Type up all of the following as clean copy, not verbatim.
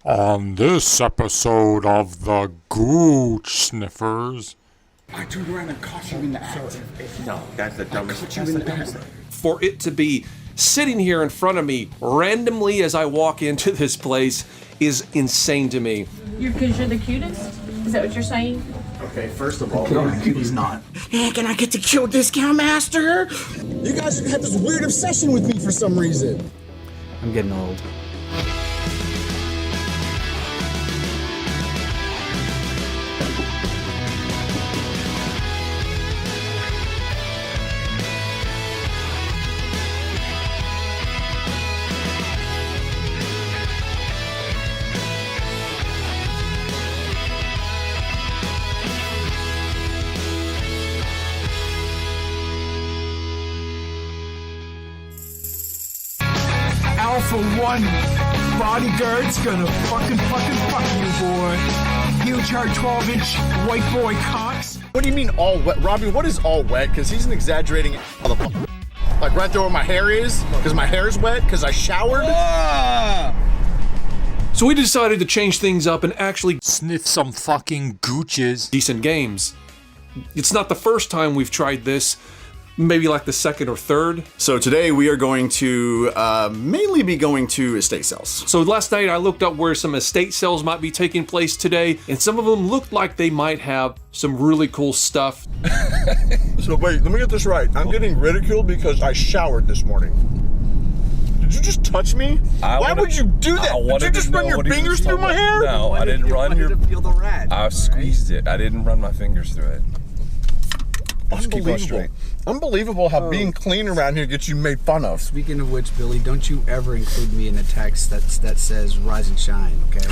On this episode of the Gooch Sniffers. I turned around and caught you in the act. No, that's the dumbest. For it to be sitting here in front of me randomly as I walk into this place is insane to me. Because you're the cutest? Is that what you're saying? Okay, first of all, he's not. Hey, can I get the kill discount, master? You guys have had this weird obsession with me for some reason. I'm getting old. Alpha 1 bodyguard's gonna fucking fuck you, boy. He'll charge 12-inch white boy cocks. What do you mean all wet? Robbie, what is all wet? Because he's an exaggerating motherfucker. Like right there where my hair is? Because my hair is wet? Because I showered? So we decided to change things up and actually Sniff some fucking gooches. decent games. It's not the first time we've tried this, maybe like the second or third. So today we are going to mainly be going to estate sales. So last night I looked up where some estate sales might be taking place today, and some of them looked like they might have some really cool stuff. So wait, let me get this right. I'm getting ridiculed because I showered this morning. Did you just touch me? Why would you do that? Did you just run your fingers through my hair? No, I didn't run your. Feel the rat. I squeezed it. I didn't run my fingers through it. Just keep going straight. Unbelievable how being clean around here gets you made fun of. Speaking of which, Billy, don't you ever include me in a text that says "Rise and Shine," okay?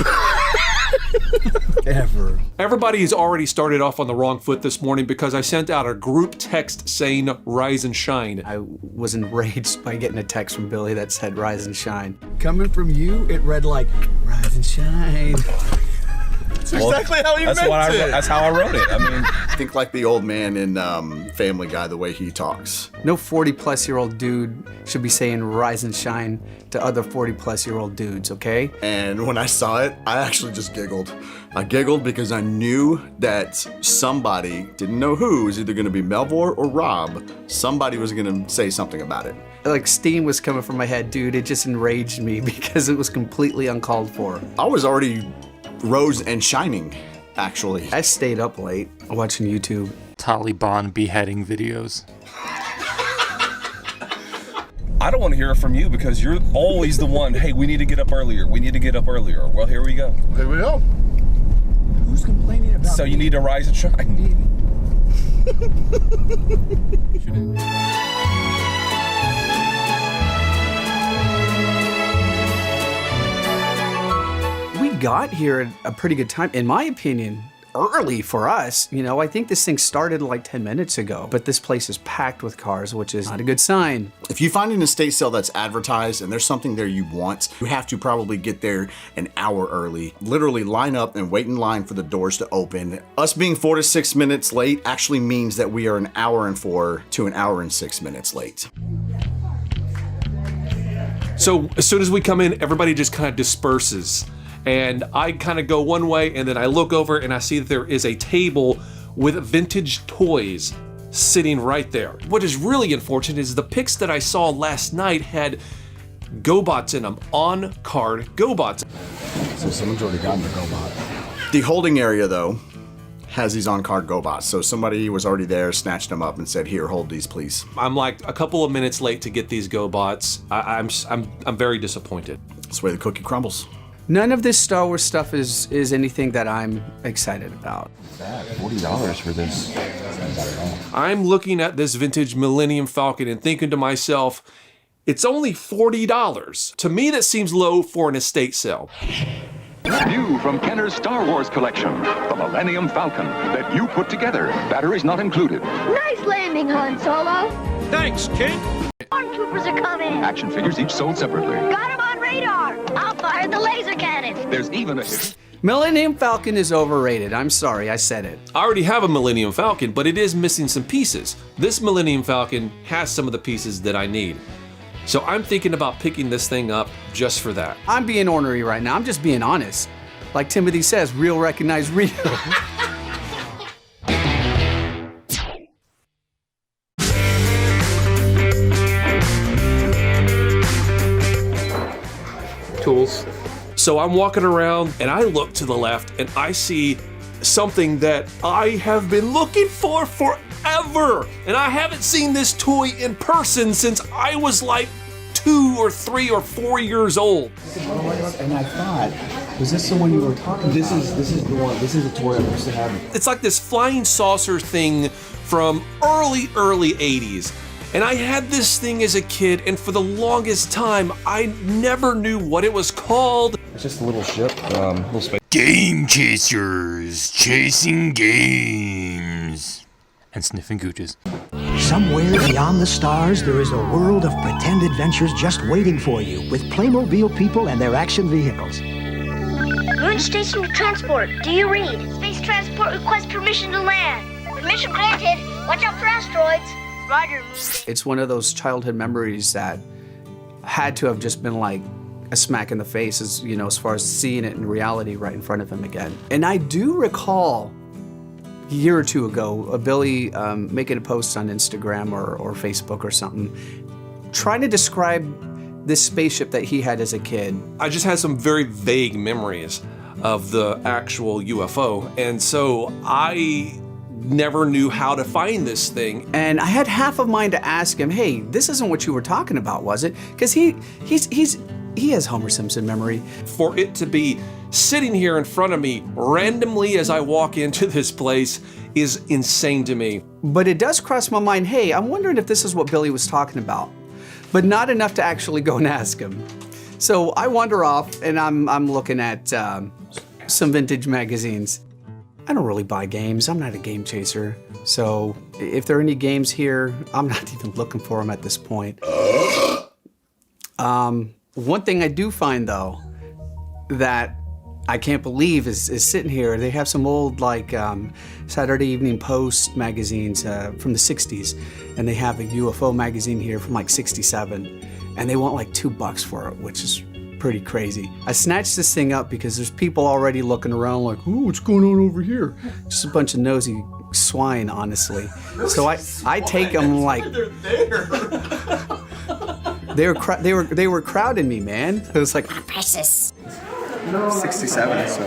Ever. Everybody has already started off on the wrong foot this morning because I sent out a group text saying "Rise and Shine." I was enraged by getting a text from Billy that said "Rise and Shine." Coming from you, it read like "Rise and Shine." That's exactly how you meant it. That's how I wrote it. I mean, Think like the old man in Family Guy, the way he talks. No 40-plus-year-old dude should be saying "Rise and Shine" to other 40-plus-year-old dudes, okay? And when I saw it, I actually just giggled. I giggled because I knew that somebody, didn't know who, was either gonna be Melvor or Rob, somebody was gonna say something about it. Like steam was coming from my head, dude. It just enraged me because it was completely uncalled for. I was already rose and shining, actually. I stayed up late watching YouTube. Taliban beheading videos. I don't want to hear it from you because you're always the one. Hey, we need to get up earlier. We need to get up earlier. Well, here we go. Here we go. Who's complaining about So you need to rise and shine. We got here at a pretty good time, in my opinion, early for us. You know, I think this thing started like 10 minutes ago, but this place is packed with cars, which is not a good sign. If you find an estate sale that's advertised and there's something there you want, you have to probably get there an hour early. Literally line up and wait in line for the doors to open. Us being 4 to 6 minutes late actually means that we are an hour and 4 to an hour and 6 minutes late. So as soon as we come in, everybody just kind of disperses. And I kind of go one way, and then I look over and I see that there is a table with vintage toys sitting right there. What is really unfortunate is the pics that I saw last night had GoBots in them, on-card GoBots. So someone's already gotten the GoBot. The holding area, though, has these on-card GoBots. So somebody was already there, snatched them up and said, here, hold these, please. I'm like a couple of minutes late to get these GoBots. I'm very disappointed. That's the way the cookie crumbles. None of this Star Wars stuff is anything that I'm excited about. $40 for this. I'm looking at this vintage Millennium Falcon and thinking to myself, it's only $40. To me, that seems low for an estate sale. New from Kenner's Star Wars collection, the Millennium Falcon that you put together. Batteries not included. Nice landing, Han Solo. Thanks, kid. Stormtroopers are coming. Action figures each sold separately. Got him on radar. I'll fire the laser cannon. There's even a... Millennium Falcon is overrated. I'm sorry, I said it. I already have a Millennium Falcon, but it is missing some pieces. This Millennium Falcon has some of the pieces that I need. So I'm thinking about picking this thing up just for that. I'm being ornery right now. I'm just being honest. Like Timothy says, real recognize real. Tools. So I'm walking around and I look to the left and I see something that I have been looking for forever. And I haven't seen this toy in person since I was like 2 or 3 or 4 years old. And I thought, was this the one you were talking about? This is the one. This is the toy I used to have. It's like this flying saucer thing from early 80s. And I had this thing as a kid, and for the longest time, I never knew what it was called. It's just a little ship, little space. Game chasers, chasing games. And sniffing gooches. Somewhere beyond the stars, there is a world of pretend adventures just waiting for you with Playmobil people and their action vehicles. Moon station to transport. Do you read? Space transport requests permission to land. Permission granted. Watch out for asteroids. Roger. It's one of those childhood memories that had to have just been like a smack in the face, as you know, as far as seeing it in reality right in front of him again. And I do recall a year or two ago, Billy making a post on Instagram or Facebook or something, trying to describe this spaceship that he had as a kid. I just had some very vague memories of the actual UFO, and so I never knew how to find this thing. And I had half of mine to ask him, hey, this isn't what you were talking about, was it? Because he has Homer Simpson memory. For it to be sitting here in front of me randomly as I walk into this place is insane to me. But it does cross my mind, hey, I'm wondering if this is what Billy was talking about, but not enough to actually go and ask him. So I wander off and I'm looking at some vintage magazines. I don't really buy games. I'm not a game chaser. So if there are any games here, I'm not even looking for them at this point. One thing I do find though, that I can't believe is sitting here. They have some old like Saturday Evening Post magazines from the 60s. And they have a UFO magazine here from like 67. And they want like $2 for it, which is pretty crazy. I snatched this thing up because there's people already looking around like, oh, what's going on over here? Just a bunch of nosy swine, honestly. So I take them like They're there. they were crowding me, man. It was like Precious. 67. So.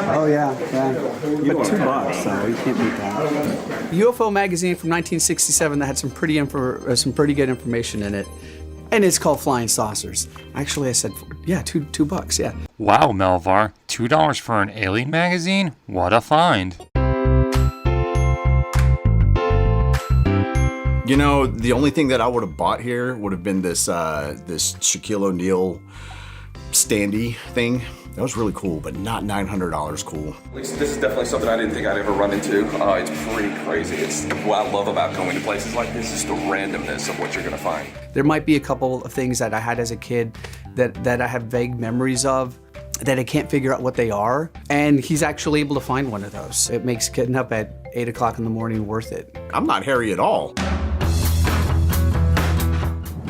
Oh yeah. But $2, so you can't beat that. UFO magazine from 1967 that had some pretty good information in it. And it's called Flying Saucers. Actually, I said, yeah, $2, yeah. Wow, Melvar, $2 for an alien magazine? What a find. You know, the only thing that I would have bought here would have been this Shaquille O'Neal standee thing. That was really cool, but not $900 cool. At least this is definitely something I didn't think I'd ever run into. It's pretty crazy. It's what I love about going to places like this is the randomness of what you're gonna find. There might be a couple of things that I had as a kid that I have vague memories of that I can't figure out what they are. And he's actually able to find one of those. It makes getting up at 8 o'clock in the morning worth it. I'm not hairy at all.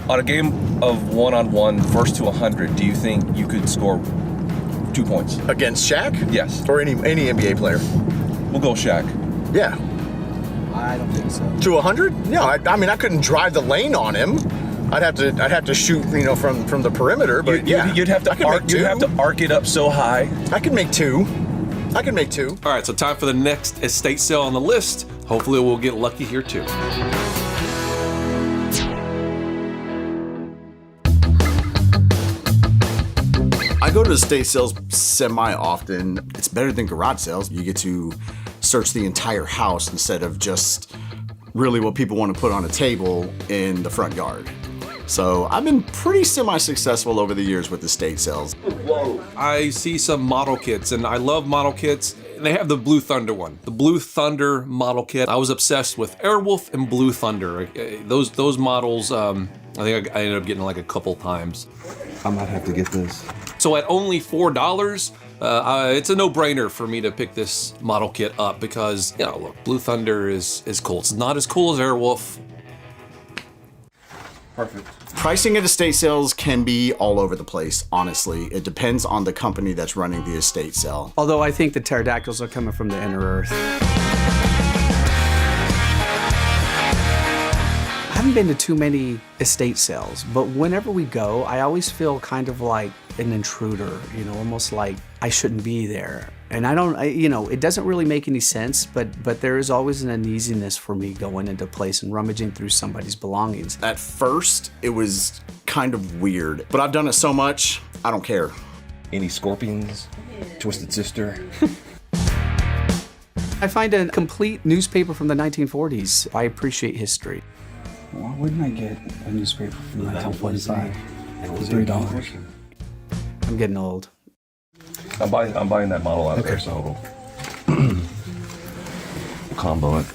On a game of one-on-one, first to 100, do you think you could score 2 points? Against Shaq? Yes. Or any NBA player? We'll go Shaq. Yeah. I don't think so. To 100? No, I mean I couldn't drive the lane on him. I'd have to shoot, from the perimeter. But you'd have to arc it up so high. I could make 2. All right, so time for the next estate sale on the list. Hopefully we'll get lucky here too. I go to estate sales semi-often. It's better than garage sales. You get to search the entire house instead of just really what people want to put on a table in the front yard. So I've been pretty semi-successful over the years with estate sales. Whoa. I see some model kits, and I love model kits. They have the Blue Thunder one, the Blue Thunder model kit. I was obsessed with Airwolf and Blue Thunder. Those models, I think I ended up getting like a couple times. I might have to get this. So at only $4, it's a no-brainer for me to pick this model kit up because, look, Blue Thunder is cool. It's not as cool as Airwolf. Perfect. Pricing at estate sales can be all over the place, honestly. It depends on the company that's running the estate sale. Although I think the pterodactyls are coming from the inner earth. I haven't been to too many estate sales, but whenever we go, I always feel kind of like an intruder, you know, almost like I shouldn't be there. And it doesn't really make any sense, but there is always an uneasiness for me going into a place and rummaging through somebody's belongings. At first, it was kind of weird, but I've done it so much, I don't care. Any scorpions? Twisted Sister? I find a complete newspaper from the 1940s. I appreciate history. Why wouldn't I get a newspaper from 1945? It was $3. I'm getting old. I'm buying that model out there, so combo it.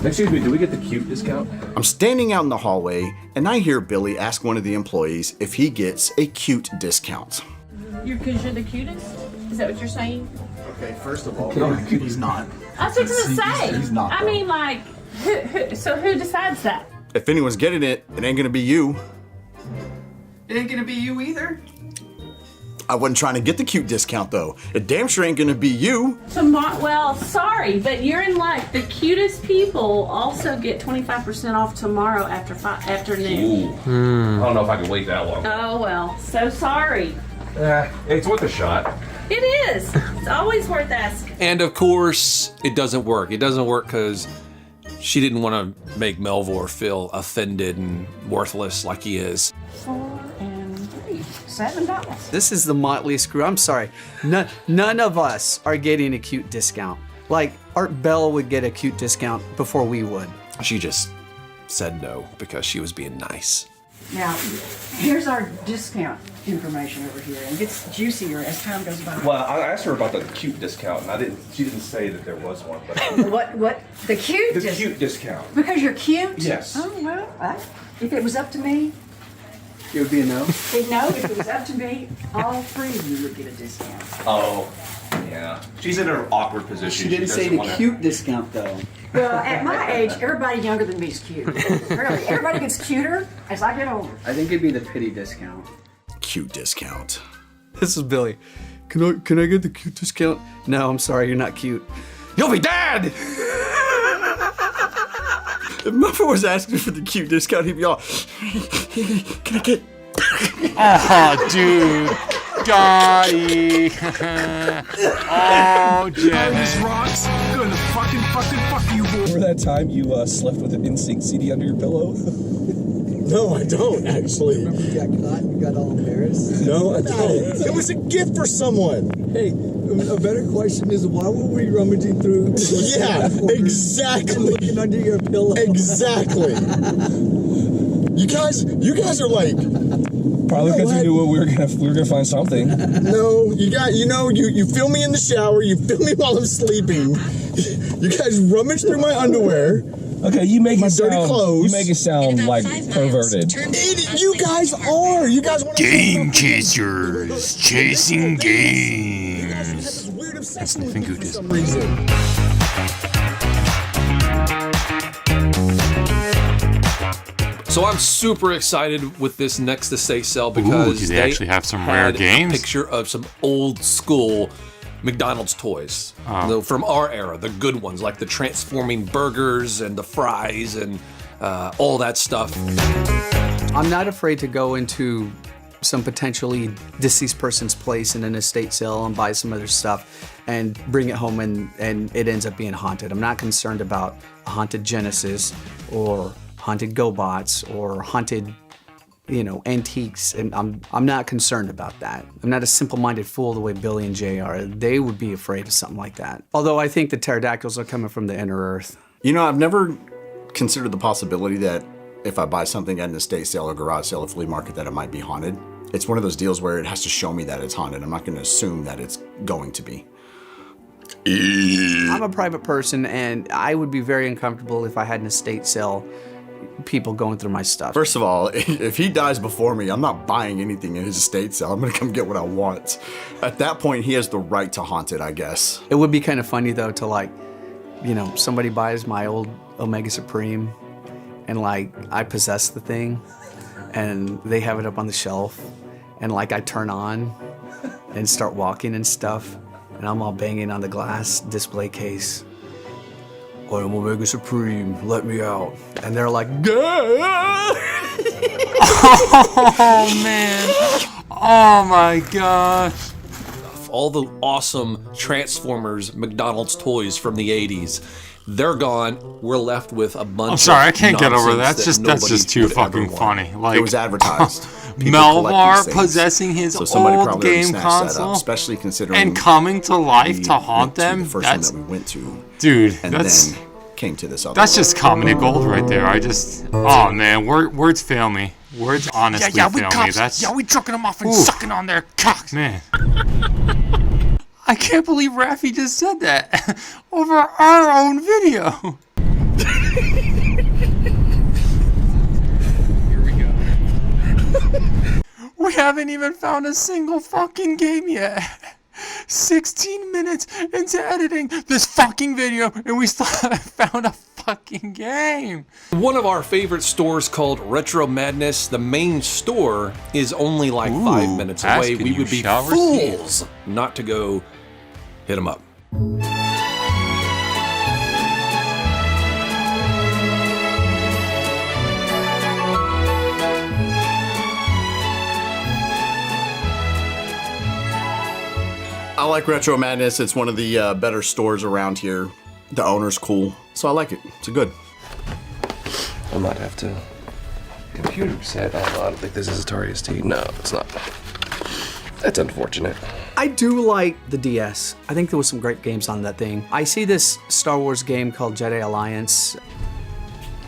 Excuse me, do we get the cute discount? I'm standing out in the hallway, and I hear Billy ask one of the employees if he gets a cute discount. Because you're the cutest? Is that what you're saying? Okay, first of all, he's not. I was fixing to say. He's not, I though. mean, like, who decides that? If anyone's getting it, it ain't gonna be you. It ain't gonna be you either. I wasn't trying to get the cute discount, though. It damn sure ain't gonna be you. Well, sorry, but you're in luck. The cutest people also get 25% off tomorrow afternoon. I don't know if I can wait that long. Oh, well, so sorry. It's worth a shot. It is. It's always worth asking. And of course, it doesn't work. It doesn't work because she didn't want to make Melvor feel offended and worthless like he is. 4 and 3, $7. This is the motley crew. I'm sorry. None of us are getting a cute discount. Like, Art Bell would get a cute discount before we would. She just said no because she was being nice. Now, here's our discount information over here, and it gets juicier as time goes by. Well, I asked her about the cute discount, and she didn't say that there was one. But What? The cute? the cute discount. Because you're cute? Yes. Oh, well, if it was up to me, It would be a no. no, if it was up to me, all 3 of you would get a discount. Oh, yeah. She's in an awkward position. She didn't say the cute discount, though. Well, at my age, everybody younger than me is cute. Really, everybody gets cuter as I get older. I think it'd be the pity discount. Cute discount. This is Billy. Can I get the cute discount? No, I'm sorry, you're not cute. You'll be dead! If Muffin was asking for the cute discount, he'd be all, can I get... Oh, dude. Gotti. Oh, These Janet. rocks gonna fucking fuck you, boy. Remember that time you slept with an NSYNC CD under your pillow? No, I don't, actually. Remember you got caught and you got all embarrassed? No, I don't. It was a gift for someone. Hey, a better question is why were we rummaging through? Yeah, exactly. Looking under your pillow. Exactly. You guys are like... Probably because we knew we were gonna find something. No, you feel me in the shower, you feel me while I'm sleeping. You guys rummage through my underwear. Okay, you make my it dirty sound. clothes. You make it sound like perverted. You guys are. You guys want to Game chasers. Chasing games. weird And obsession with sniffing you for gooches. some reason. So I'm super excited with this next estate sale because do they actually have some rare had games? A picture of some old school McDonald's toys from our era, the good ones, like the transforming burgers and the fries and all that stuff. I'm not afraid to go into some potentially deceased person's place in an estate sale and buy some other stuff and bring it home and it ends up being haunted. I'm not concerned about a haunted Genesis or haunted GoBots or haunted, antiques, and I'm not concerned about that. I'm not a simple-minded fool the way Billy and Jay are. They would be afraid of something like that. Although I think the pterodactyls are coming from the inner earth. I've never considered the possibility that if I buy something at an estate sale or garage sale or flea market that it might be haunted. It's one of those deals where it has to show me that it's haunted. I'm not going to assume that it's going to be. I'm a private person, and I would be very uncomfortable if I had an estate sale, people going through my stuff. First of all, if he dies before me, I'm not buying anything in his estate sale. I'm going to come get what I want. At that point, he has the right to haunt it, I guess. It would be kind of funny, though, to somebody buys my old Omega Supreme, and like I possess the thing, and they have it up on the shelf, and like I turn on and start walking and stuff, and I'm all banging on the glass display case. I'm Omega Supreme, let me out. And they're like, Gah! Oh man. Oh my gosh. All the awesome Transformers McDonald's toys from the 80s. They're gone. We're left with a bunch. I'm sorry, of I can't get over that. nonsense That's just too fucking funny. Like it was advertised. Melvar possessing his so somebody old probably game snatched console, that up, especially considering and coming to life to haunt them. The first That's one that we went to, dude. and That's then came to this other. that's just comedy gold right there. I just, oh man, words fail me. Words honestly fail me. That's we trucking them off and Oof. sucking on their cocks. Man. I can't believe Raffy just said that over our own video. Here we go. We haven't even found a single fucking game yet. 16 minutes into editing this fucking video, and we still haven't found a fucking game. One of our favorite stores called Retro Madness, the main store is only like 5 minutes away. asking We you would be shall receive. fools not to go hit them up. I like Retro Madness. It's one of the better stores around here. The owner's cool, so I like it. It's good. I might have to. Computer set. I don't think this is Atari ST. No, it's not. That's unfortunate. I do like the DS. I think there was some great games on that thing. I see this Star Wars game called Jedi Alliance.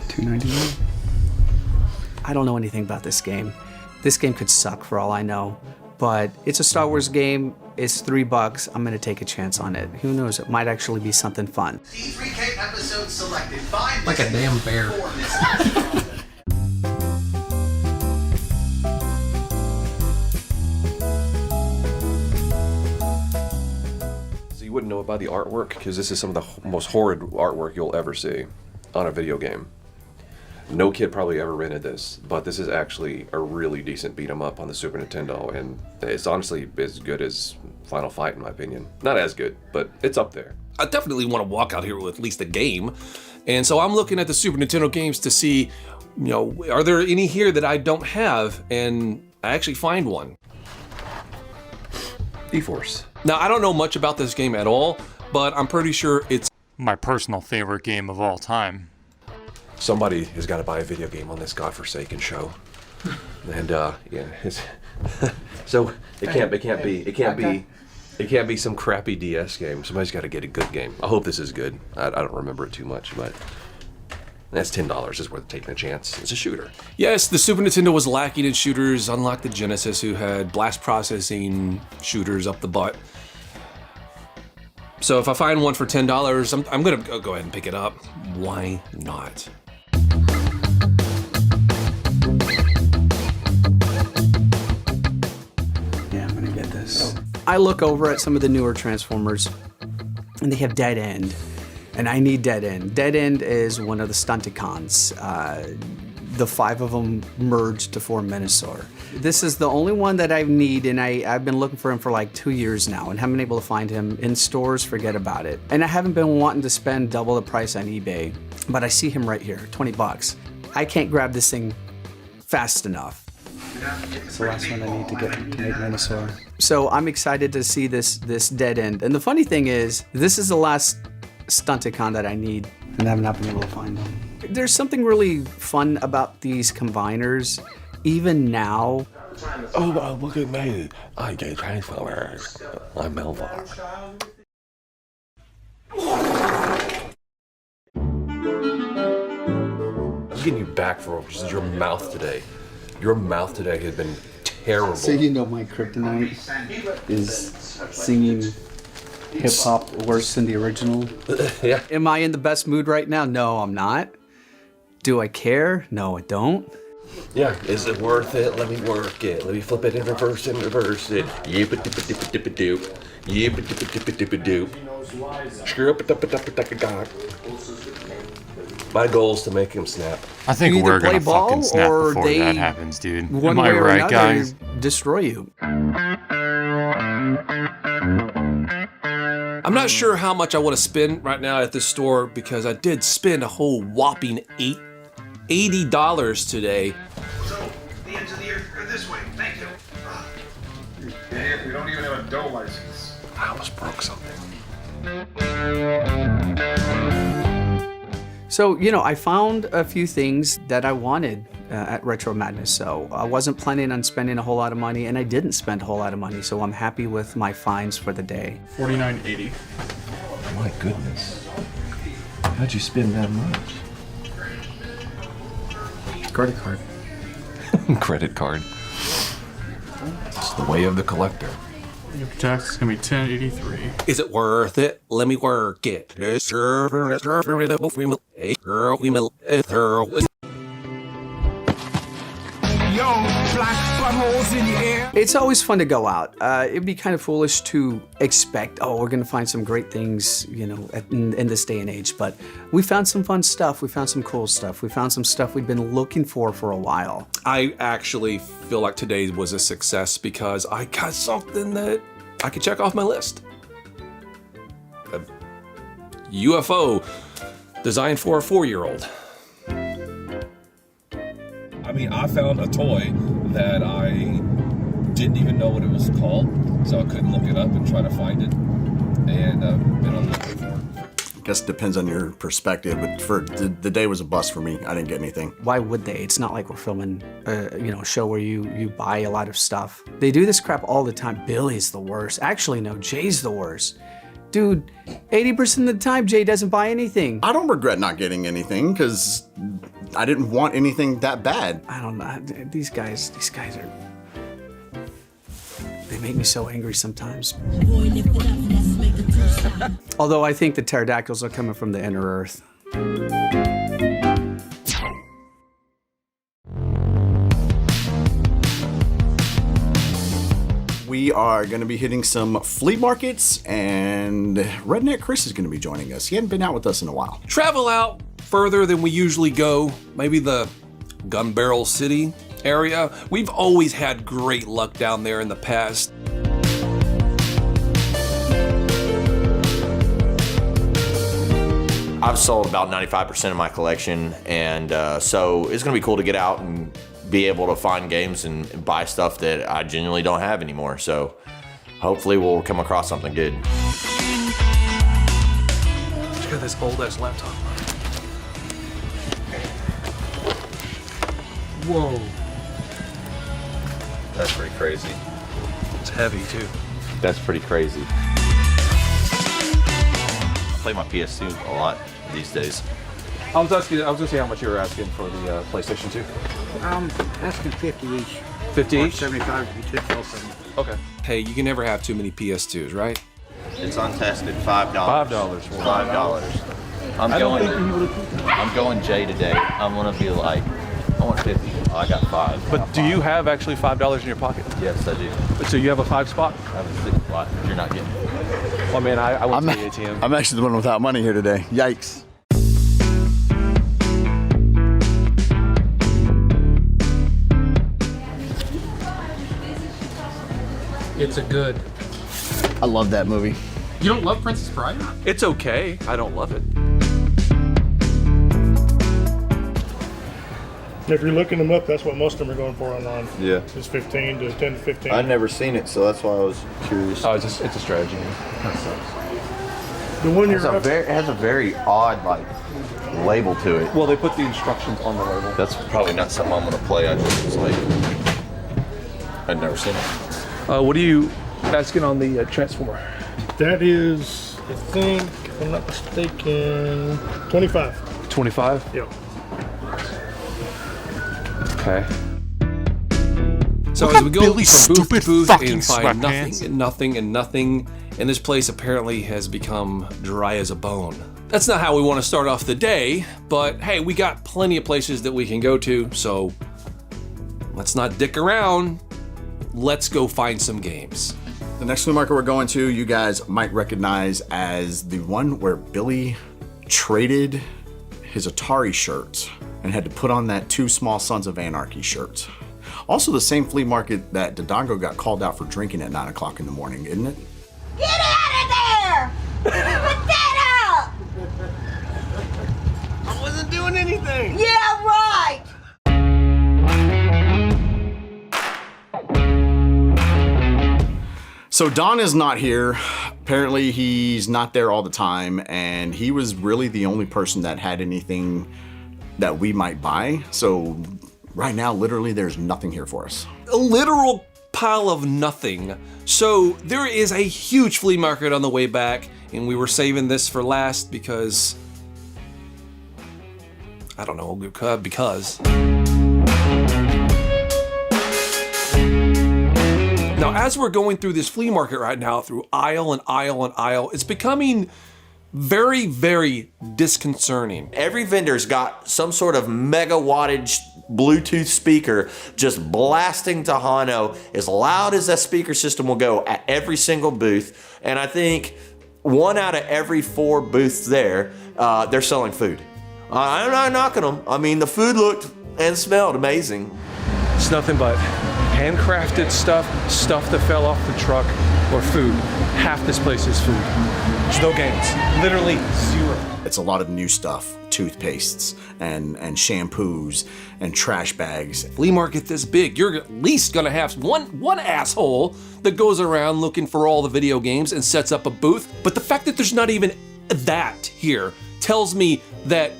$2.99. I don't know anything about this game. This game could suck for all I know, but it's a Star Wars game. It's $3. I'm gonna take a chance on it. Who knows? It might actually be something fun. D3K episode selected. 5 Like a damn bear. So you wouldn't know about the artwork because this is some of the most horrid artwork you'll ever see on a video game. No kid probably ever rented this, but this is actually a really decent beat 'em up on the Super Nintendo, and it's honestly as good as Final Fight in my opinion. Not as good, but it's up there. I definitely want to walk out here with at least a game. And so I'm looking at the Super Nintendo games to see, you know, are there any here that I don't have? And I actually find one. E-Force. Now, I don't know much about this game at all, but I'm pretty sure it's my personal favorite game of all time. Somebody has got to buy a video game on this godforsaken show. And yeah, it's so it can't be some crappy DS game. Somebody's got to get a good game. I hope this is good. I don't remember it too much, but that's $10. It's worth taking a chance. It's a shooter. Yes, the Super Nintendo was lacking in shooters, unlike the Genesis, who had blast processing shooters up the butt. So if I find one for $10, I'm gonna go ahead and pick it up. Why not? Yeah, I'm gonna get this. I look over at some of the newer Transformers, and they have Dead End, and I need Dead End. Dead End is one of the Stunticons. The 5 of them merged to form Menasor. This is the only one that I need, and I've been looking for him for like 2 years now, and haven't been able to find him in stores. Forget about it. And I haven't been wanting to spend double the price on eBay, but I see him right here, $20. I can't grab this thing fast enough. It's the last one I need to get to make Menasor. So I'm excited to see this Dead End. And the funny thing is, this is the last Stunticon that I need, and I have not been able to find them. There's something really fun about these combiners, even now. Oh, wow, look at me. I get Transformers. I'm Melvar. I'm getting you back for just your mouth today. Your mouth today has been terrible. So you know my kryptonite is singing hip-hop worse than the original? Yeah. Am I in the best mood right now? No, I'm not. Do I care? No, I don't. Yeah, is it worth it? Let me work it. Let me flip it and reverse it. Yip-a-dip-a-dip-a-dip-a-doop. Yip-a-dip-a-dip-a-dip-a-doop. Screw-up-a-dip-a-dip-a-dip-a-doop. My goal is to make him snap. I think You we're either play gonna fucking ball snap or before they, that happens, dude. one Am I way or right, another, guys? destroy you. I'm not sure how much I want to spend right now at this store because I did spend a whole whopping $80 today. So, the ends of the earth are this way. Thank you. Yeah, we don't even have a dough license. I almost broke something. So, you know, I found a few things that I wanted at Retro Madness. So I wasn't planning on spending a whole lot of money, and I didn't spend a whole lot of money. So I'm happy with my finds for the day. $49.80. My goodness. How'd you spend that much? Credit card. Credit card. It's the way of the collector. Your tax is gonna be $10.83. Is it worth it? Let me work it. Yo, black buttholes in the air. It's always fun to go out. It'd be kind of foolish to expect, oh, we're gonna find some great things, you know, in this day and age. But we found some fun stuff. We found some cool stuff. We found some stuff we've been looking for a while. I actually feel like today was a success because I got something that I could check off my list. A UFO designed for a 4-year-old. I mean, I found a toy that I didn't even know what it was called, so I couldn't look it up and try to find it. And been on the lookout for it. I guess it depends on your perspective, but for the day was a bust for me. I didn't get anything. Why would they? It's not like we're filming a show where you buy a lot of stuff. They do this crap all the time. Billy's the worst. Actually, no, Jay's the worst. Dude, 80% of the time, Jay doesn't buy anything. I don't regret not getting anything because I didn't want anything that bad. I don't know. These guys are... They make me so angry sometimes. Although I think the pterodactyls are coming from the inner earth. We are going to be hitting some flea markets, and Redneck Chris is going to be joining us. He hadn't been out with us in a while. Travel out further than we usually go, maybe the Gun Barrel City area. We've always had great luck down there in the past. I've sold about 95% of my collection, and so it's going to be cool to get out and be able to find games and buy stuff that I genuinely don't have anymore. So hopefully we'll come across something good. Check out this old-ass laptop. Whoa. That's pretty crazy. It's heavy, too. That's pretty crazy. I play my PS2 a lot these days. I was gonna see how much you were asking for the PlayStation 2. Asking 50 each. 50 Or each? 75 if you took both of them. Okay. Hey, you can never have too many PS2s, right? It's untested, $5. $5. $5. I'm going Jay today. I'm gonna be like, I want 50. Oh, I got 5. But do you have actually $5 in your pocket? Yes, I do. So you have a 5 spot? I have a 6 spot. You're not getting it. Well, man, I went to the ATM. I'm actually the one without money here today. Yikes. It's a good. I love that movie. You don't love Princess Bride? It's okay. I don't love it. If you're looking them up, that's what most of them are going for online. Yeah. It's 15 to 10 to 15. I've never seen it, so that's why I was curious. Oh, it's a strategy game. The one It has a very odd label to it. Well, they put the instructions on the label. That's probably not something I'm gonna play. I just was like, I'd never seen it. What are you asking on the Transformer? That is, I think, if I'm not mistaken, 25. 25? Yeah. Okay. So Look as at we go Billy's from booth stupid to booth fucking and find nothing sweatpants. and nothing and nothing, and this place apparently has become dry as a bone. That's not how we want to start off the day, but hey, we got plenty of places that we can go to, so let's not dick around. Let's go find some games. The next flea market we're going to, you guys might recognize as the one where Billy traded his Atari shirt and had to put on that Two Small Sons of Anarchy shirt. Also the same flea market that Dodongo got called out for drinking at 9 o'clock in the morning, isn't it? Get out of there! Put that out! I wasn't doing anything. Yeah, right! So Don is not here. Apparently he's not there all the time, and he was really the only person that had anything that we might buy. So right now, literally, there's nothing here for us. A literal pile of nothing. So there is a huge flea market on the way back, and we were saving this for last because I don't know, because. Now, as we're going through this flea market right now, through aisle and aisle and aisle, it's becoming very, very disconcerting. Every vendor's got some sort of mega wattage Bluetooth speaker just blasting Tejano as loud as that speaker system will go at every single booth. And I think 1 out of every 4 booths there, they're selling food. I'm not knocking them. I mean, the food looked and smelled amazing. It's nothing but handcrafted stuff that fell off the truck, or food. Half this place is food. There's no games. Literally 0. It's a lot of new stuff, toothpastes and shampoos and trash bags. Flea market this big, you're at least gonna have one asshole that goes around looking for all the video games and sets up a booth. But the fact that there's not even that here tells me that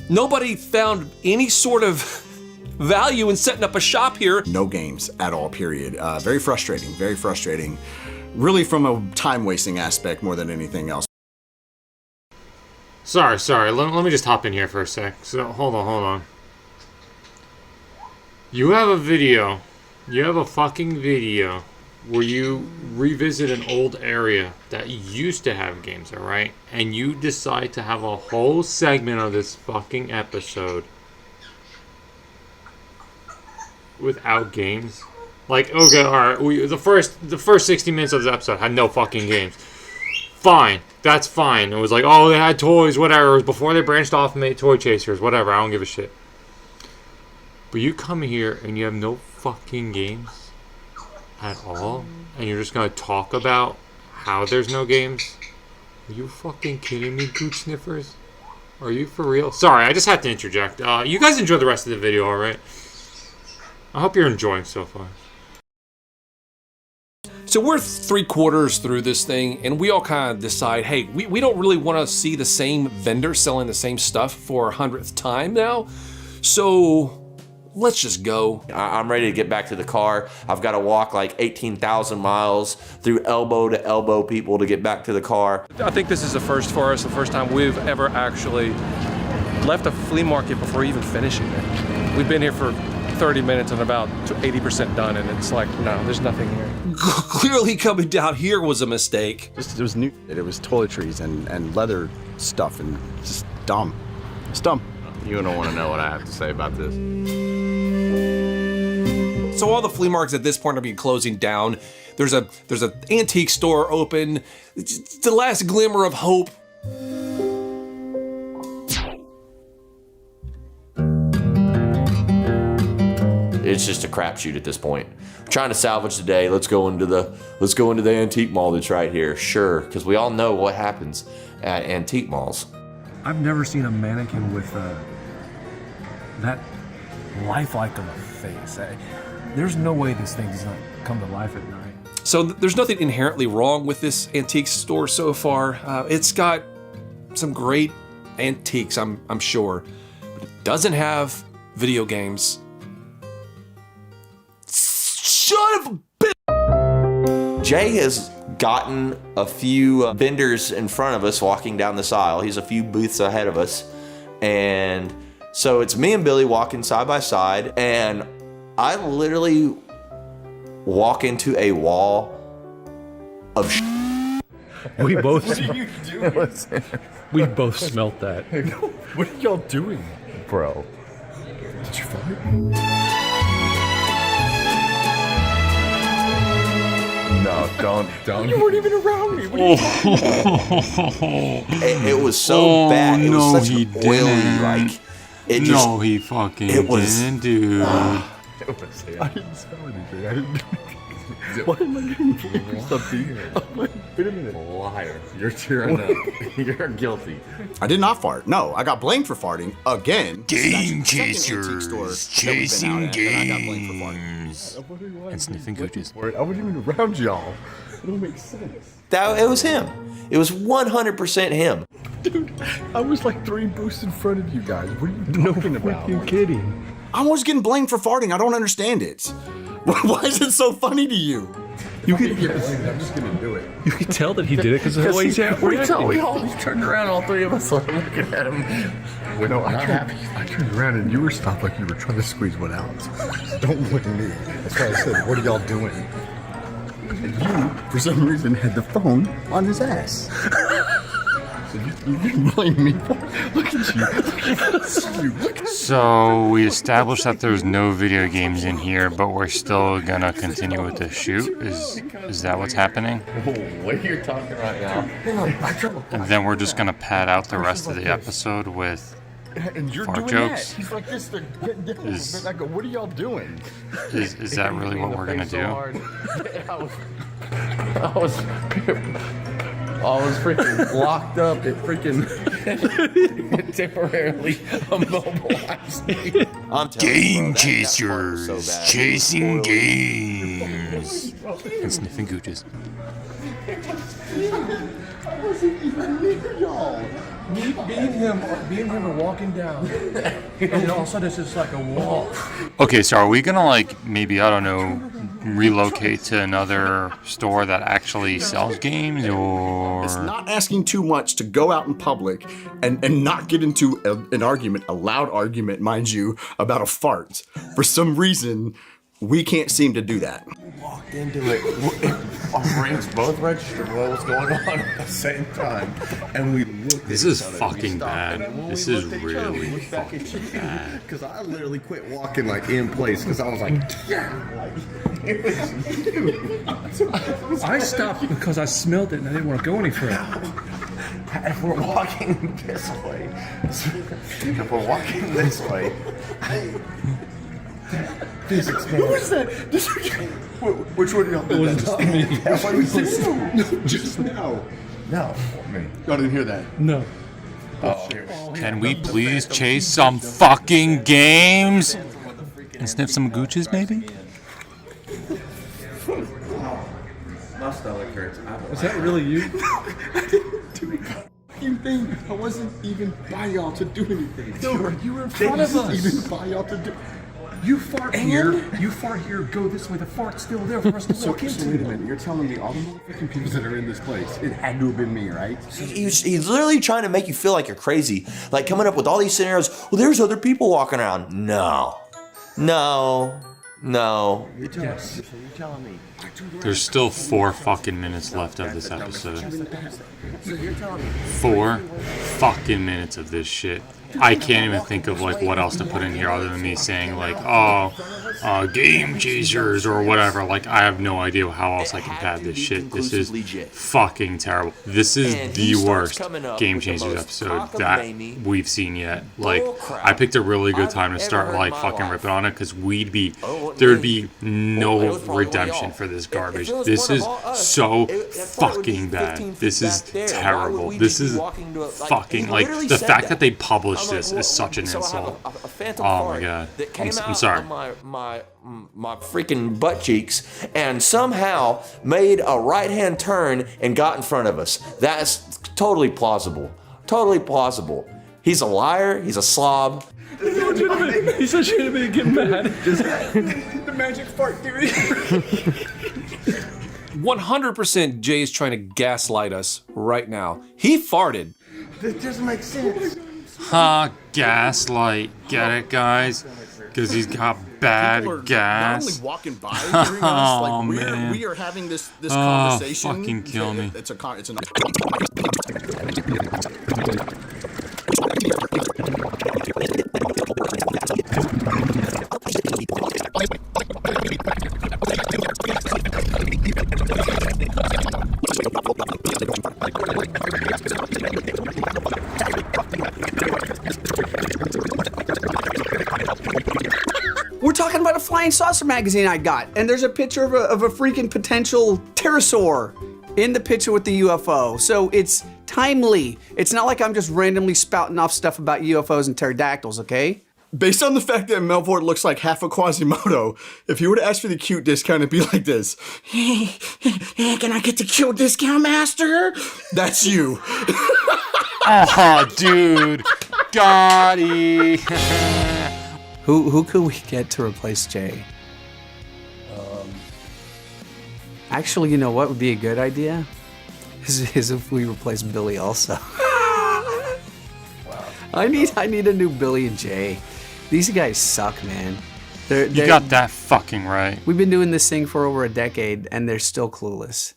nobody found any sort of value in setting up a shop here. No games at all, period. Very frustrating, very frustrating. Really from a time-wasting aspect more than anything else. Sorry. Let me just hop in here for a sec. So, hold on. You have a video. You have a fucking video where you revisit an old area that used to have games, alright? And you decide to have a whole segment of this fucking episode without games. Like, okay, alright, the first 60 minutes of this episode had no fucking games. Fine, that's fine. It was like, oh, they had toys, whatever. It was before they branched off and made toy chasers, whatever. I don't give a shit. But you come here and you have no fucking games at all, and you're just gonna talk about how there's no games? Are you fucking kidding me, Gooch Sniffers? Are you for real? Sorry, I just had to interject. You guys enjoy the rest of the video, alright? I hope you're enjoying so far. So we're 3/4 through this thing, and we all kind of decide, hey, we don't really want to see the same vendor selling the same stuff for a 100th time now. So let's just go. I'm ready to get back to the car. I've got to walk like 18,000 miles through elbow to elbow people to get back to the car. I think this is a first for us, the first time we've ever actually left a flea market before even finishing it. We've been here for 30 minutes and about 80% done, and it's like, no, there's nothing here. Clearly coming down here was a mistake. It was new. It was toiletries and leather stuff, and just dumb. It's dumb. You don't want to know what I have to say about this. So all the flea markets at this point are being closing down. There's an antique store open. It's the last glimmer of hope. It's just a crapshoot at this point. We're trying to salvage the day. Let's go into the antique mall that's right here. Sure, because we all know what happens at antique malls. I've never seen a mannequin with that lifelike of a face. There's no way this thing does not come to life at night. So there's nothing inherently wrong with this antique store so far. It's got some great antiques, I'm sure, but it doesn't have video games. Son of a bitch! Jay has gotten a few vendors in front of us walking down this aisle. He's a few booths ahead of us. And so it's me and Billy walking side by side, and I literally walk into a wall of We both What are you doing? we both smelt that. What are y'all doing? Bro. Did you fart? No. No, don't. You weren't even around me. What are you talking about? It was so bad. It was such an oily, didn't. like it just. No, he fucking it was, didn't, dude. I didn't smell anything. I didn't do anything. Why am I getting blamed for something? Wait a minute. Liar. You're cheering up. You're guilty. I did not fart. No, I got blamed for farting again. Game That's the second antique store chasers, that we've been chasing out at, and I got blamed for farting. and sniffing gooches. I wasn't even around y'all. It don't make sense. It was him. It was 100% him. Dude, I was like 3 boosts in front of you guys. What are you talking about? You kidding? I was getting blamed for farting. I don't understand it. Why is it so funny to you? You could. I'm just gonna do it. You could tell that he did it because of the way he's We all turned around, all 3 of us were looking at him. Well, no, I turned around and you were stopped like you were trying to squeeze one out. Don't look at me. That's why I said, what are y'all doing? And you, for some reason, had the phone on his ass. So you didn't blame me for it. Look at you. So we established that there's no video games in here, but we're still gonna continue with the shoot. Is that what's happening? What you're talking right now? And then we're just gonna pad out the rest of the episode with and you're fart doing jokes. that. He's like this. They're getting down. Is- I go, what are y'all doing? Is that really what we're gonna do? I was freaking locked up. It freaking temporarily immobilized me. I'm telling you, Game bro, that chasers, part was so bad. chasing games, and sniffing gooches. I wasn't even near y'all. Me and him are walking down, and then all of a sudden it's just like a wall. Okay, so are we gonna like maybe, I don't know, relocate to another store that actually sells games, or It's not asking too much to go out in public and not get into an argument, a loud argument, mind you, about a fart. For some reason, we can't seem to do that. Walked into it. Our brains both registered what was going on at the same time, and we looked. This is fucking bad. This is really fucking bad. Because I literally quit walking like in place because I was like, yeah. I stopped because I smelled it and I didn't want to go any further. If we're walking this way, Physics, man. Who was that? Which one of y'all did that? It wasn't me. That's what you said. No, just now. No, me. Y'all didn't hear that? No. Can we please chase some fucking games and sniff some gooches, maybe? My stomach hurts. Was that really you? I didn't do anything. I wasn't even by y'all to do anything. No, you were in front of us. Even by y'all to do. You fart here, go this way. The fart's still there for us to walk into. So wait a minute. You're telling me all the motherfucking people that are in this place, it had to have been me, right? He's literally trying to make you feel like you're crazy. Like coming up with all these scenarios. Well, there's other people walking around. No. You're telling me. There's still 4 fucking minutes left of this episode. So you're telling me. 4 fucking minutes of this shit. I can't even think of like what else to put in here other than me saying like, game chasers or whatever. Like, I have no idea how else I can pad this shit. This is fucking terrible. This is the worst Game Chasers episode that we've seen yet. Like, I picked a really good time to start like fucking ripping on it because there'd be no redemption for this garbage. This is so fucking bad. This is terrible. This is fucking like the fact that they published this is such an insult. Oh my god. I'm sorry. My freaking butt cheeks and somehow made a right-hand turn and got in front of us. That's totally plausible. Totally plausible. He's a liar. He's a slob. He's such an idiot getting mad. The magic fart theory. 100% Jay is trying to gaslight us right now. He farted. That doesn't make sense. Gaslight. Get it, guys? Because he's got bad gas. Not only walking by hearing us, like man. we are having this conversation. Fucking kill me. It's an Flying Saucer magazine I got, and there's a picture of a freaking potential pterosaur in the picture with the UFO. So it's timely. It's not like I'm just randomly spouting off stuff about UFOs and pterodactyls, okay? Based on the fact that Melvort looks like half a Quasimodo, if you were to ask for the cute discount, it'd be like this. Hey, can I get the cute discount, master? That's you. Oh, dude. Gotti. Who could we get to replace Jay? Actually, you know what would be a good idea? Is if we replace Billy also. I need a new Billy and Jay. These guys suck, man. You got that fucking right. We've been doing this thing for over a decade, and they're still clueless.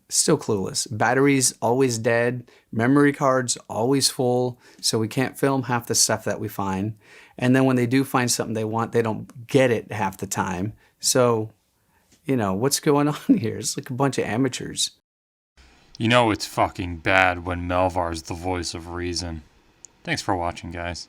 Still clueless. Batteries always dead. Memory cards always full. So we can't film half the stuff that we find. And then when they do find something they want, they don't get it half the time. So, you know, what's going on here? It's like a bunch of amateurs. You know it's fucking bad when Melvar's the voice of reason. Thanks for watching, guys.